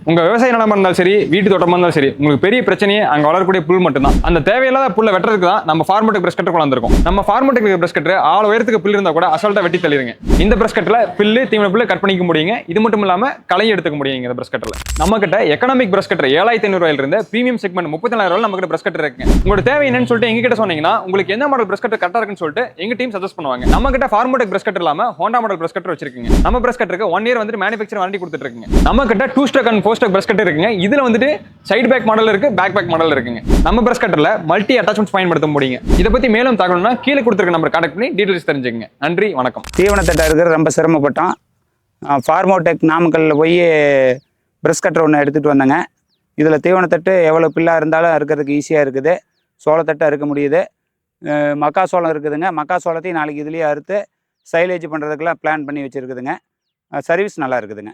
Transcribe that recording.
உங்க விவசாய நிலமா இருந்தாலும் சரி, வீட்டு தோட்டமா இருந்தாலும் சரி, உங்களுக்கு பெரிய பிரச்சனையே அங்க வளரக்கூடிய புல் மட்டும்தான். அந்த தேவையில்லாத புல்லை வெட்டுறதுக்கு தான் நம்ம ஃபார்மோடெக் பிரஷ் கட்டர் கொண்டாந்துருக்கோம். நம்ம ஃபார்மோடெக் பிரஷ் கட்டர் ஆள் உயரத்துக்கு புல் இருந்தா கூட அசால்ட்டா வெட்டி தள்ளிடுங்க. இந்த பிரஷ் கட்டர்ல புல்லு, தீவன புல்லு கட் பண்ணிக்க முடியுங்க. இது மட்டும் இல்லாம களையும் எடுத்துக்க முடியுங்க இந்த பிரஷ் கட்டர்ல. நம்ம கிட்ட எக்கனாமிக் பிரஷ் கட்டர் 7500 இருந்து பிரீமியம் செக்மெண்ட் 34000 நம்ம கிட்ட பிரஷ் கட்டர் இருக்குங்க. உங்களோட தேவை என்னன்னு சொல்லிட்டு எங்க கிட்ட சொன்னீங்கன்னா உங்களுக்கு எந்த மாடல் பிரஷ் கட்டர் கரெக்டா இருக்குன்னு சொல்லிட்டு எங்க டீம் சஜஸ்ட் பண்ணுவாங்க. நம்ம கிட்ட ஃபார்மோடெக் பிரஷ் கட்டர் இல்லாம ஹோண்டா மாடல் பிரஷ் கட்டர் வச்சிருக்கீங்க. நம்ம பிரஷ் கட்டருக்கு 1 இயர் வந்து மேனுஃபேக்சர் வாரண்டி கொடுத்துட்டு இருக்கீங்க. நம்ம கிட்ட 2 stock and 4 stock brush cutter இருக்குங்க. இதுல வந்துட்டு சைடு பேக் மாடல் இருக்கு, பேக் பேக் மாடல் இருக்குங்க. நம்ம பிரஷ் கட்டர்ல மல்டி அட்டாச்மெண்ட்ஸ் பயன்படுத்த முடியுங்க. இத பத்தி மேலும் தகவல்னா கீழே கொடுத்திருக்க நம்பர் கான்டாக்ட் பண்ணி டீடைல்ஸ் தெரிஞ்சுக்கங்க. நன்றி, வணக்கம். தீவனத்தட்டை இருக்கிறது ரொம்ப சிரமப்பட்டோம். ஃபார்மோடெக் நாமக்கல்ல போய் பிரஷ் கட்டர் ஒன்று எடுத்துகிட்டு வந்தேங்க. இதில் தீவனத்தட்டு எவ்வளோ பில்லாக இருந்தாலும் இருக்கிறதுக்கு ஈஸியாக இருக்குது. சோளத்தட்டை அறுக்க முடியுது. மக்காசோளம் இருக்குதுங்க. மக்காசோளத்தையும் நாளைக்கு இதுலேயே அறுத்து சைலேஜ் பண்ணுறதுக்கெல்லாம் பிளான் பண்ணி வச்சுருக்குதுங்க. சர்வீஸ் நல்லா இருக்குதுங்க.